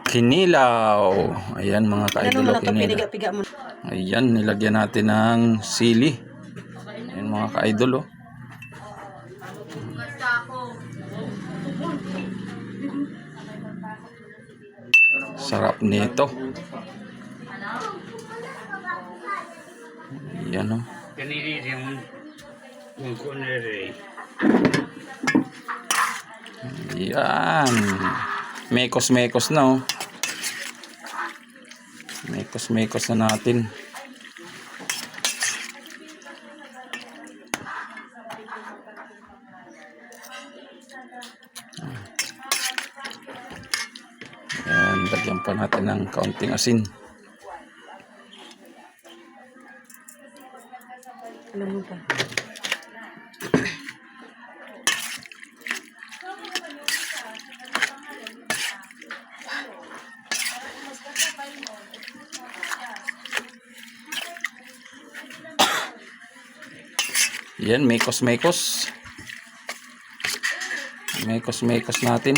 Kinilaw. Ayan mga ka-idol, kinilaw. Ayan, nilagyan natin ng sili. Ayan mga ka-idol, oh. Sarap nito. Ayan, oh. Ayan. Mekos-mekos na, oh. Mekos-mekos na natin. Ayan, lagyan pa natin ng kaunting asin. Alam mo pa. Yan, mekos-mekos. Mekos-mekos natin.